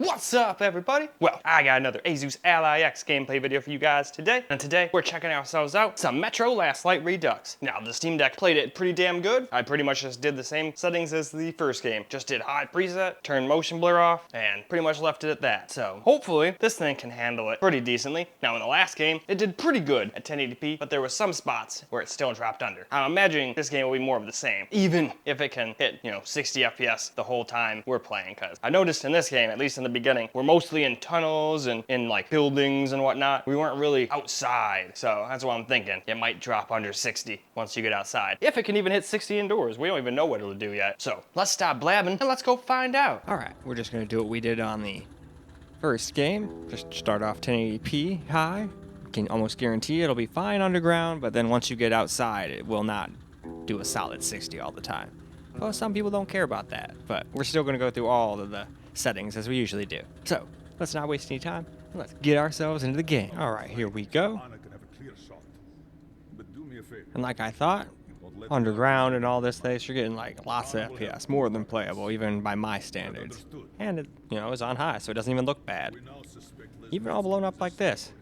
What's up, everybody? Well, I got another Asus Ally X gameplay video for you guys today, and today we're checking ourselves out some Metro Last Light Redux. Now, the Steam Deck played it pretty damn good. I pretty much just did the same settings as the first game. Just did high preset, turned motion blur off, and pretty much left it at that. So, hopefully, this thing can handle it pretty decently. Now, in the last game, it did pretty good at 1080p, but there were some spots where it still dropped under. I'm imagining this game will be more of the same, even if it can hit, 60 FPS the whole time we're playing, because I noticed in this game, at least in the beginning, we're mostly in tunnels and in like buildings and whatnot. We weren't really outside, so that's what I'm thinking. It might drop under 60 once you get outside. If it can even hit 60 indoors, we don't even know what it'll do yet. So let's stop blabbing and let's go find out. All right, we're just gonna do what we did on the first game. Just start off 1080p high. Can almost guarantee it'll be fine underground, but then once you get outside, it will not do a solid 60 all the time. Well, some people don't care about that, but we're still gonna go through all of the settings as we usually do. So let's not waste any time. Let's get ourselves into the game. All right, here we go. And like I thought, underground and all this place, you're getting like lots of FPS, more than playable, even by my standards. And it, is on high, so it doesn't even look bad. Even all blown up like this.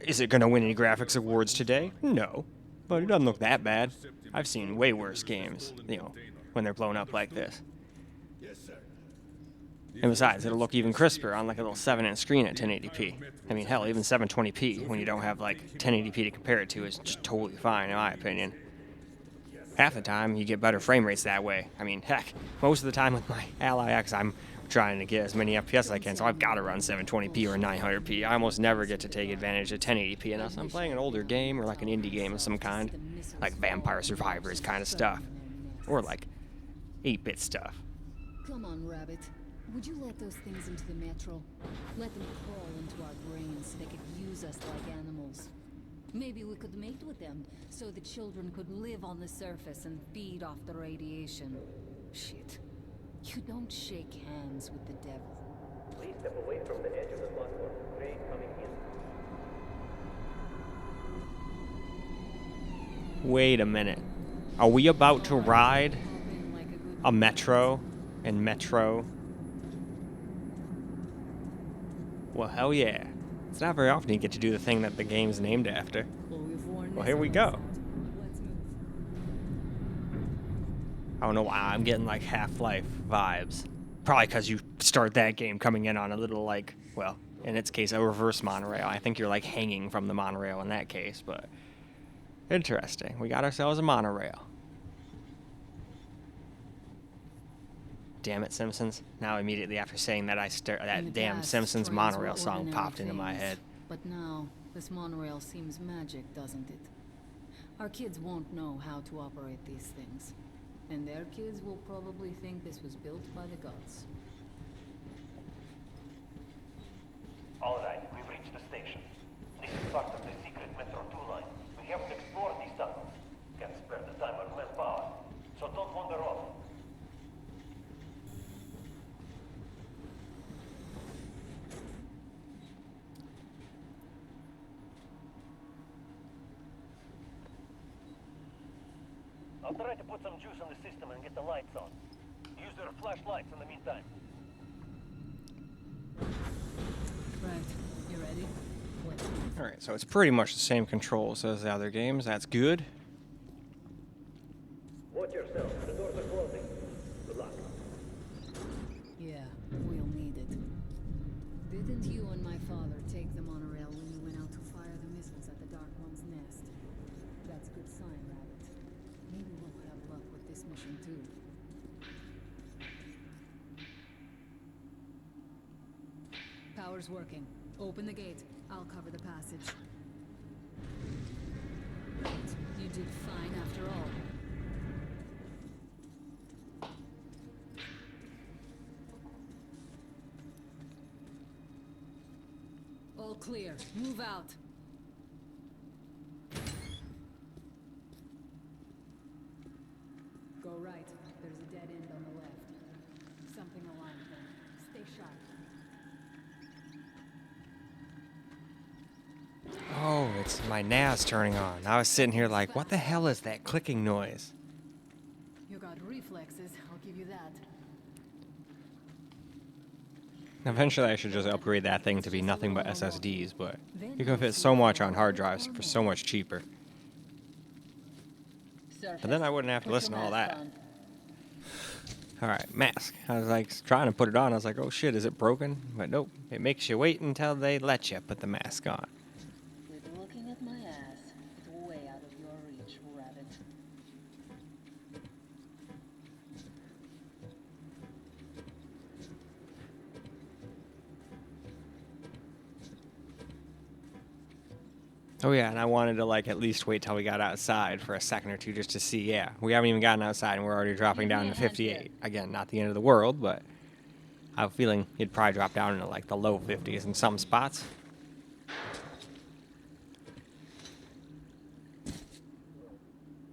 Is it gonna win any graphics awards today? No, but it doesn't look that bad. I've seen way worse games, when they're blown up like this. And besides, it'll look even crisper on like a little 7-inch screen at 1080p. I mean, hell, even 720p when you don't have like 1080p to compare it to is just totally fine in my opinion. Half the time, you get better frame rates that way. I mean, heck, most of the time with my Ally X, I'm trying to get as many FPS as I can, so I've got to run 720p or 900p. I almost never get to take advantage of 1080p unless I'm playing an older game or like an indie game of some kind, like Vampire Survivors kind of stuff, or like 8-bit stuff. Come on, Rabbit. Would you let those things into the Metro? Let them crawl into our brains so they could use us like animals. Maybe we could mate with them, so the children could live on the surface and feed off the radiation. Shit. You don't shake hands with the devil. Please step away from the edge of the platform. Train coming in. Wait a minute. Are we about to ride a Metro and Metro? Well, hell yeah. It's not very often you get to do the thing that the game's named after. Well, here we go. I don't know why I'm getting like Half-Life vibes. Probably because you start that game coming in on a little like, well, in its case, a reverse monorail. I think you're like hanging from the monorail in that case, but interesting. We got ourselves a monorail. Damn it, Simpsons. Now immediately after saying that, that damn Simpsons monorail song popped into my head. But now, this monorail seems magic, doesn't it? Our kids won't know how to operate these things. And their kids will probably think this was built by the gods. All right, we've reached the station. This is part of the secret Metro 2 line. We have to explore these tunnels. Can't spare the time or manpower, so don't wander off. I'll try to put some juice on the system and get the lights on. Use their flashlights in the meantime. Right, you ready? Let's move. Alright, so it's pretty much the same controls as the other games. That's good. Watch yourself. The doors are closing. Good luck. Yeah, we'll need it. Didn't you and my father take the monorail when you went out to fire the missiles at the Dark One's nest? That's a good sign, Rabbit. Maybe we'll have luck with this mission too. Power's working. Open the gate. I'll cover the passage. You did fine after all. All clear. Move out. Go right. There's a dead end on the left. Something aligned there. Stay sharp. Oh, it's my NAS turning on. I was sitting here like, what the hell is that clicking noise? You got reflexes, I'll give you that. Eventually I should just upgrade that thing to be nothing but SSDs, but you can fit so much on hard drives for so much cheaper. But then I wouldn't have to listen to all that. Alright, mask. I was like trying to put it on. I was like, oh shit, is it broken? But nope. It makes you wait until they let you put the mask on. Quit looking at my ass. It's way out of your reach, rabbit. Oh yeah, and I wanted to like at least wait till we got outside for a second or two just to see. Yeah, we haven't even gotten outside and we're already dropping down to 58. Again, not the end of the world, but I have a feeling it'd probably drop down into like the low 50s in some spots.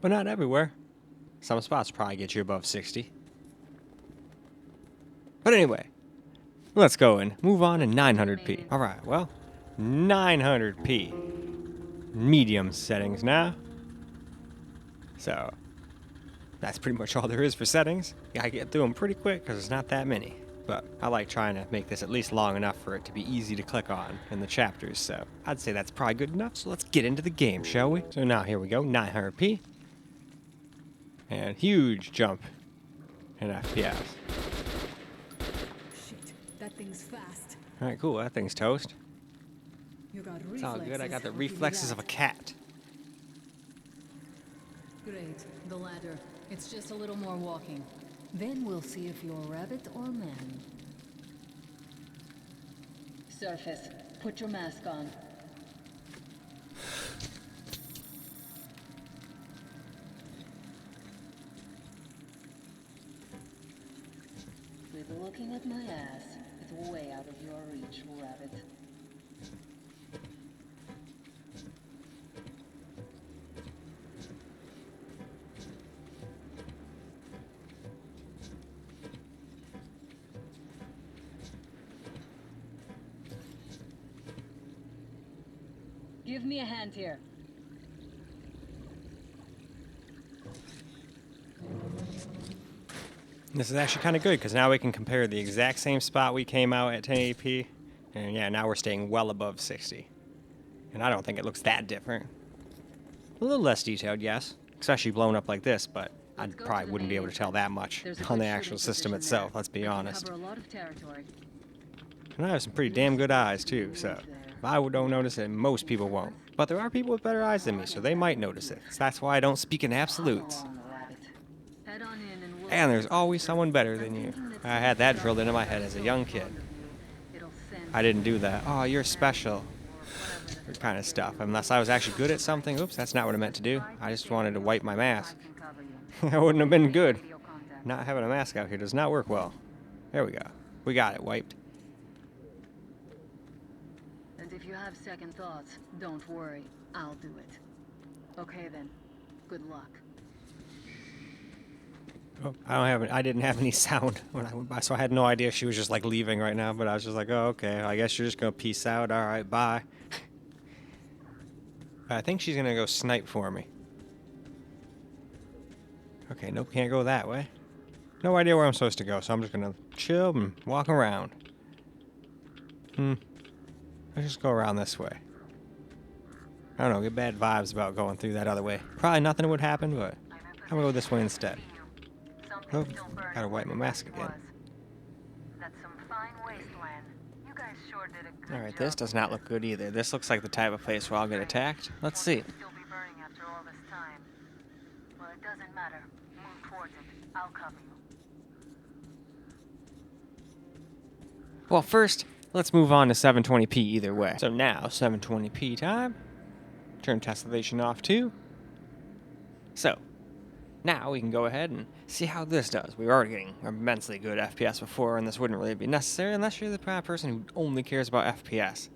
But not everywhere. Some spots probably get you above 60. But anyway, let's go and move on to 900p. Alright, well, 900p. Medium settings now. So, that's pretty much all there is for settings. Gotta get through them pretty quick because there's not that many. But I like trying to make this at least long enough for it to be easy to click on in the chapters. So, I'd say that's probably good enough. So let's get into the game, shall we? So now here we go, 900p. And huge jump in FPS. Shit, that thing's fast. Alright, cool, that thing's toast. You got It's all good, I got the I'll give you reflexes that. of a cat. Great, the ladder. It's just a little more walking. Then we'll see if you're rabbit or man. Surface, put your mask on. Quit looking at my ass. It's way out of your reach, rabbit. Give me a hand here. This is actually kind of good because now we can compare the exact same spot we came out at 1080p, and yeah, now we're staying well above 60. And I don't think it looks that different. A little less detailed, yes, especially blown up like this, but I probably wouldn't be able to tell that much on the actual system itself, let's be honest. Cover a lot of territory. And I have some pretty damn good eyes too, so if I don't notice it, most people won't. But there are people with better eyes than me, so they might notice it. So that's why I don't speak in absolutes. Head on in and we'll And there's always someone better than you. I had that drilled into my head as a young kid. it'll send I didn't do that. Oh, you're special. Kind of stuff. Unless I was actually good at something. Oops, that's not what I meant to do. I just wanted to wipe my mask. That wouldn't have been good. Not having a mask out here does not work well. There we go. We got it wiped. And if you have second thoughts, don't worry. I'll do it. Okay then. Good luck. Oh, I didn't have any sound when I went by, so I had no idea she was just like leaving right now, but I was just like, oh, okay, I guess you're just gonna peace out. All right, bye. I think she's gonna go snipe for me. Okay, nope, can't go that way. No idea where I'm supposed to go, so I'm just gonna chill and walk around. Let's just go around this way. I don't know, get bad vibes about going through that other way. Probably nothing would happen, but I'm gonna go this way instead. Oh, gotta wipe my mask again. Alright, this does not look good either. This looks like the type of place where I'll get attacked. Let's see. Still be burning after all this time. Well, it doesn't matter. Move towards it. I'll cover you. Well, first, let's move on to 720p either way. So now, 720p time. Turn tessellation off too. So, now we can go ahead and see how this does. We were already getting immensely good FPS before, and this wouldn't really be necessary unless you're the kind of person who only cares about FPS.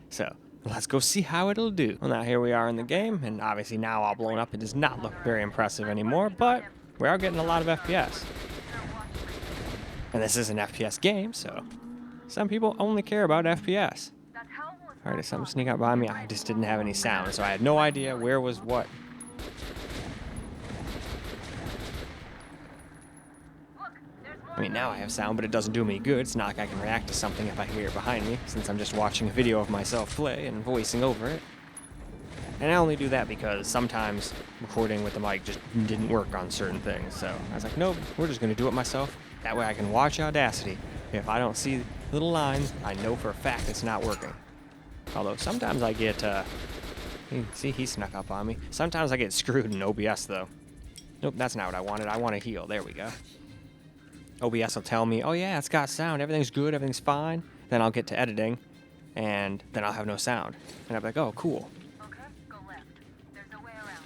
So, let's go see how it'll do. Well, now here we are in the game, and obviously now all blown up, it does not look very impressive anymore, but we are getting a lot of FPS. And this is an FPS game, so some people only care about FPS. Alright, did something sneak out behind me? I just didn't have any sound, so I had no idea where was what. Look, there's more I mean, now I have sound, but it doesn't do me good. It's not like I can react to something if I hear it behind me, since I'm just watching a video of myself play and voicing over it. And I only do that because sometimes recording with the mic just didn't work on certain things. So I was like, nope, we're just going to do it myself. That way I can watch Audacity. If I don't see little lines, I know for a fact it's not working. Although sometimes I get, see, he snuck up on me. Sometimes I get screwed in OBS, though. Nope, that's not what I wanted. I want to heal. There we go. OBS will tell me, oh yeah, it's got sound. Everything's good. Everything's fine. Then I'll get to editing, and then I'll have no sound. And I'll be like, oh, cool. Okay, go left. There's a way around.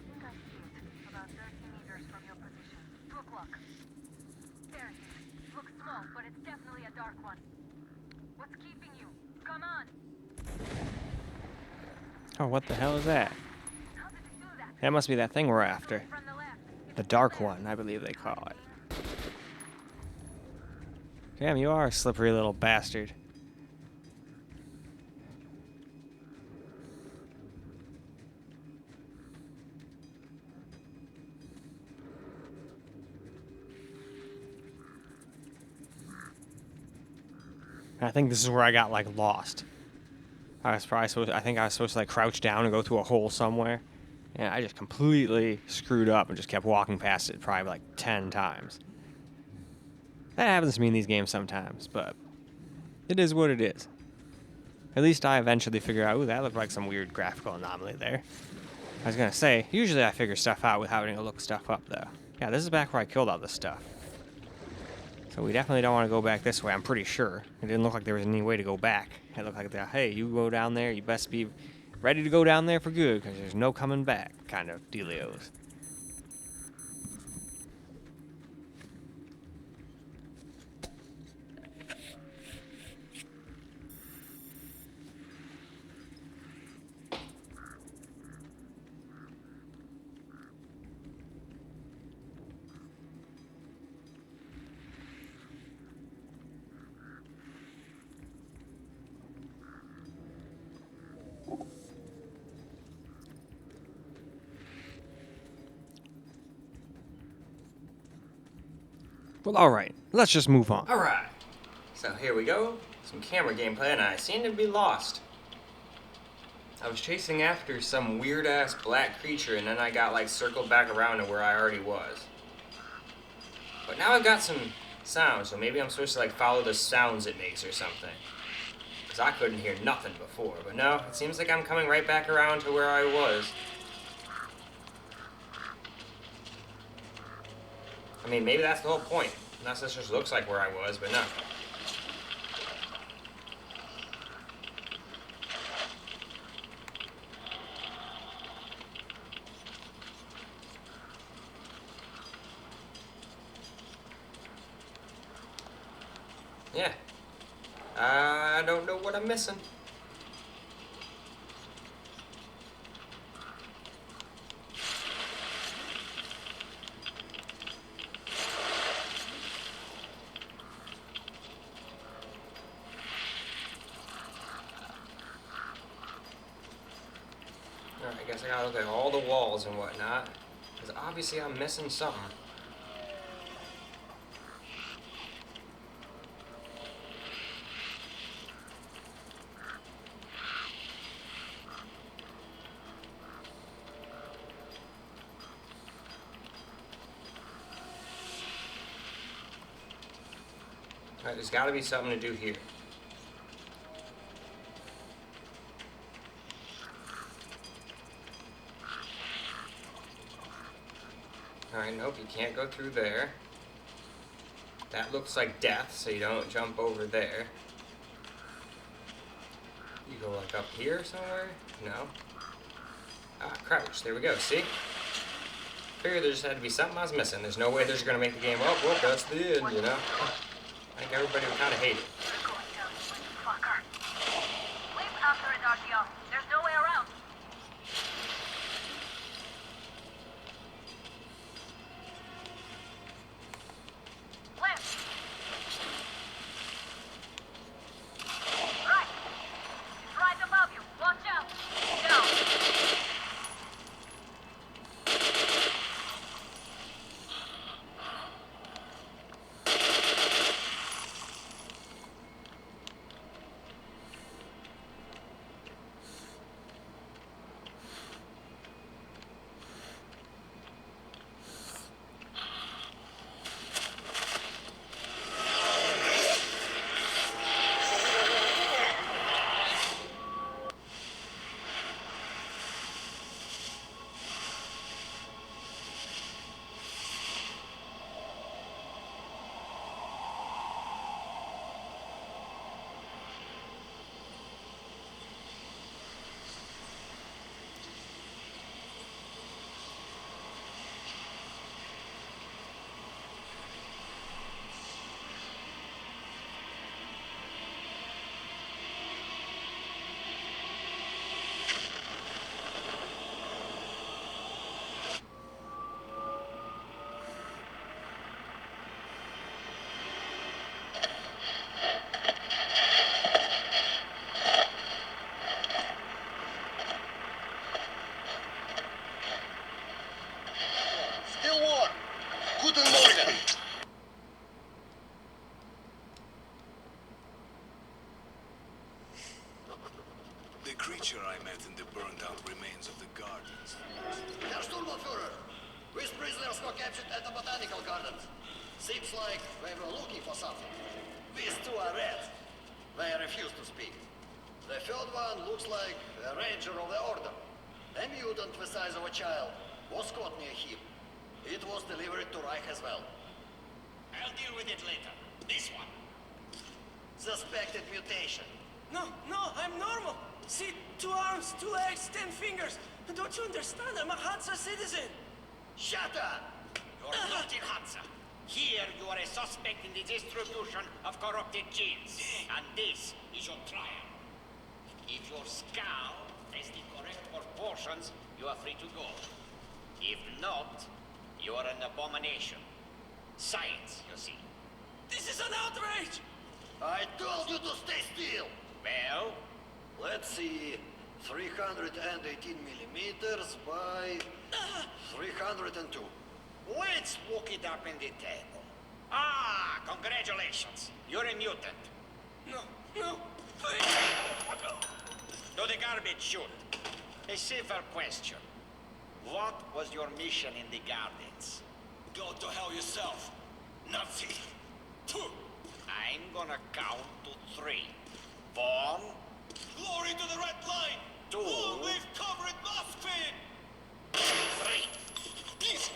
I think I see it. About 30 meters from your position. 2 o'clock. There it is. Looks small, but it's definitely a dark one. What's keeping you? Come on! Oh, what the hell is that? How did you do that? That must be that thing we're after. From the left. The Dark One, I believe they call it. Damn, you are a slippery little bastard. I think this is where I got, like, lost. I think I was supposed to, like, crouch down and go through a hole somewhere. And I just completely screwed up and just kept walking past it probably, like, 10 times. That happens to me in these games sometimes, but it is what it is. At least I eventually figure out, ooh, that looked like some weird graphical anomaly there. I was gonna say, usually I figure stuff out without having to look stuff up, though. Yeah, this is back where I killed all this stuff. So we definitely don't want to go back this way, I'm pretty sure. It didn't look like there was any way to go back. It looked like, hey, you go down there, you best be ready to go down there for good, because there's no coming back, kind of dealios. Well, alright, let's just move on. Alright, so here we go. Some camera gameplay, and I seem to be lost. I was chasing after some weird-ass black creature, and then I got, like, circled back around to where I already was. But now I've got some sound, so maybe I'm supposed to, like, follow the sounds it makes or something. Because I couldn't hear nothing before, but no, it seems like I'm coming right back around to where I was. I mean, maybe that's the whole point. Unless this just looks like where I was, but no. Yeah. I don't know what I'm missing. Alright, I guess I gotta look at all the walls and whatnot, because obviously I'm missing something. Alright, there's gotta be something to do here. Alright, nope, you can't go through there. That looks like death, so you don't jump over there. You go like up here somewhere? No. Ah, crouch. There we go, see? Figured there just had to be something I was missing. There's no way they're just gonna make the game, oh, well, that's the end, you know? I think everybody would kind of hate it. Fucker. Leave after it, RDNA. There's no way around. Herr Sturmbannführer, these prisoners were captured at the botanical gardens. Seems like they were looking for something. These two are rats. They refuse to speak. The third one looks like a ranger of the order. A mutant the size of a child was caught near him. It was delivered to Reich as well. I'll deal with it later. This one. Suspected mutation. No, I'm normal. See, 2 arms, 2 legs, 10 fingers. Don't you understand? I'm a Hansa citizen. Shut up! You're not in Hansa. Here you are a suspect in the distribution of corrupted genes. And this is your trial. If your skull has the correct proportions, you are free to go. If not, you are an abomination. Science, you see. This is an outrage! I told you to stay still! Well, Let's see. 318 millimeters by 302. let's look it up in the table. Ah, congratulations. You're a mutant. No, please! To the garbage chute. A safer question. What was your mission in the gardens? Go to hell yourself, Nazi. I'm gonna count to 3. 1, Glory to the red line! 2, Long live Comrade Mothpin! 3. Please,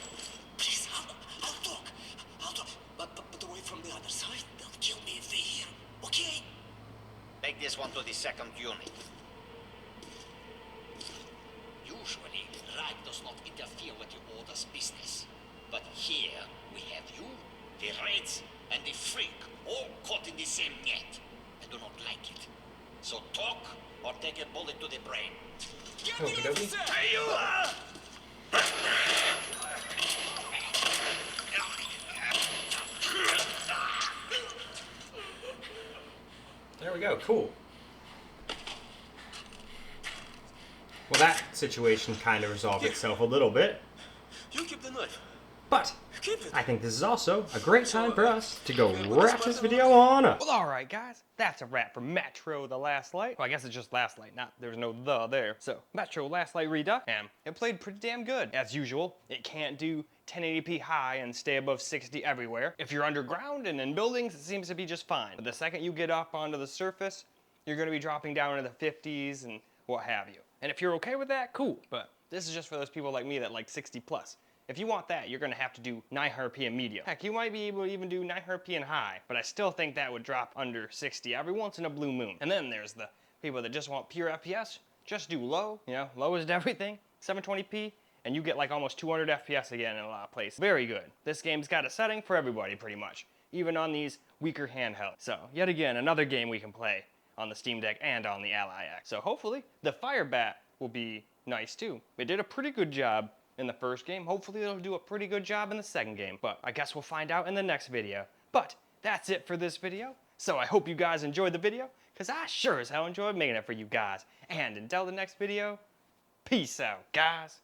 I'll talk. But away from the other side. They'll kill me if they hear. Okay? Take this one to the second unit. Usually, Reich does not interfere with the Order's business. But here, we have you, the Reds, and the Freak, all caught in the same net. I do not like it. So talk, or take a bullet to the brain. Get the officer! Hey, you! There we go, cool. Well, that situation kind of resolved itself a little bit, You keep the knife. but Keep it. I think this is also a great time for us to go wrap this video on up. Well, alright guys, that's a wrap for Metro The Last Light. Well, I guess it's just Last Light, there's no the there. So, Metro Last Light Redux, and it played pretty damn good. As usual, it can't do 1080p high and stay above 60 everywhere. If you're underground and in buildings, it seems to be just fine. But the second you get up onto the surface, you're gonna be dropping down into the 50s and what have you. And if you're okay with that, cool. But this is just for those people like me that like 60 plus. If you want that, you're gonna have to do 900p in medium. Heck, you might be able to even do 900p in high, but I still think that would drop under 60 every once in a blue moon. And then there's the people that just want pure FPS, just do low, low is everything, 720p, and you get like almost 200 FPS again in a lot of places. Very good. This game's got a setting for everybody pretty much, even on these weaker handhelds. So, yet again, another game we can play on the Steam Deck and on the Ally X. So hopefully, the Firebat will be nice too. It did a pretty good job in the first game. Hopefully it'll do a pretty good job in the second game, but I guess we'll find out in the next video. But that's it for this video. So I hope you guys enjoyed the video, because I sure as hell enjoyed making it for you guys. And until the next video, peace out, guys.